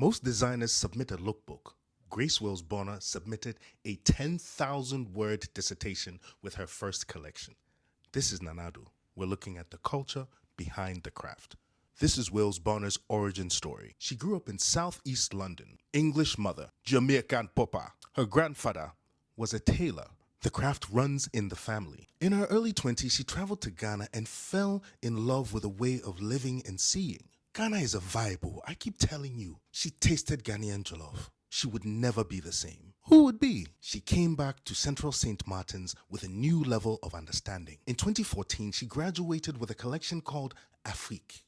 Most designers submit a lookbook. Grace Wells Bonner submitted a 10,000 word dissertation with her first collection. This is Nanadu. We're looking at the culture behind the craft. This is Wells Bonner's origin story. She grew up in southeast London. English mother, Jamaican papa. Her grandfather was a tailor. The craft runs in the family. In her early 20s, she traveled to Ghana and fell in love with a way of living and seeing. Ghana is a vibe. I keep telling you, she tasted Ghanaian jollof. She would never be the same. Who would be? She came back to Central St. Martin's with a new level of understanding. In 2014, she graduated with a collection called Afrique.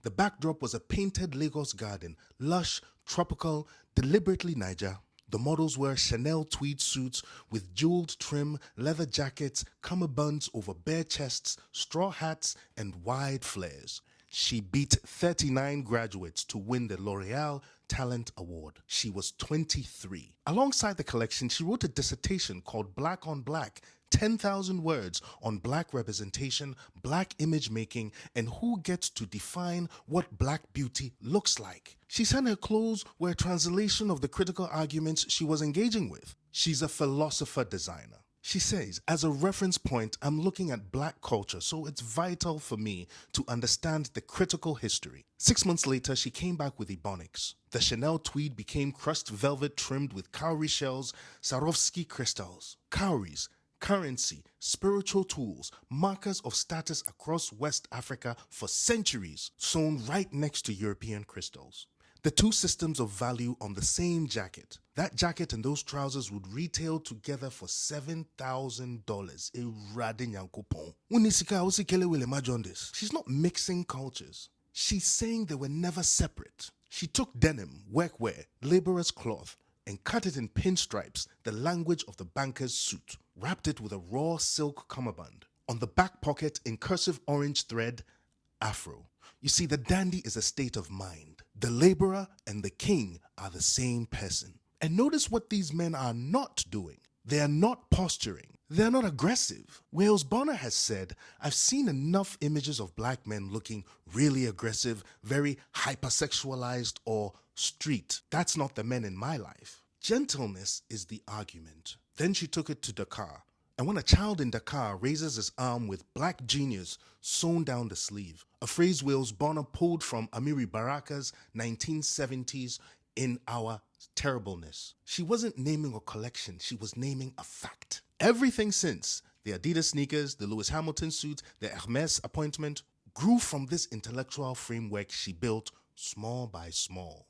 The backdrop was a painted Lagos garden, lush, tropical, deliberately Niger. The models wear Chanel tweed suits with jeweled trim, leather jackets, cummerbunds over bare chests, straw hats, and wide flares. She beat 39 graduates to win the L'Oreal Talent Award. She was 23. Alongside the collection, she wrote a dissertation called Black on Black, 10,000 words on black representation, black image making, and who gets to define what black beauty looks like. She said her clothes were a translation of the critical arguments she was engaging with. She's a philosopher designer. She says, as a reference point, I'm looking at black culture, so it's vital for me to understand the critical history. 6 months later, she came back with Ebonics. The Chanel tweed became crushed velvet trimmed with cowrie shells, Swarovski crystals. Cowries, currency, spiritual tools, markers of status across West Africa for centuries, sewn right next to European crystals. The two systems of value on the same jacket. That jacket and those trousers would retail together for $7,000. Imagine this. She's not mixing cultures. She's saying they were never separate. She took denim, workwear, laborer's cloth, and cut it in pinstripes, the language of the banker's suit, wrapped it with a raw silk cummerbund. On the back pocket, in cursive orange thread, Afro. You see, the dandy is a state of mind. The laborer and the king are the same person. And notice what these men are not doing. They are not posturing. They are not aggressive. Wells Bonner has said, I've seen enough images of black men looking really aggressive, very hypersexualized or street. That's not the men in my life. Gentleness is the argument. Then she took it to Dakar. And when a child in Dakar raises his arm with black genius sewn down the sleeve, a phrase Wells Bonner pulled from Amiri Baraka's 1970s In Our Terribleness. She wasn't naming a collection, she was naming a fact. Everything since, the Adidas sneakers, the Lewis Hamilton suit, the Hermes appointment, grew from this intellectual framework she built small by small.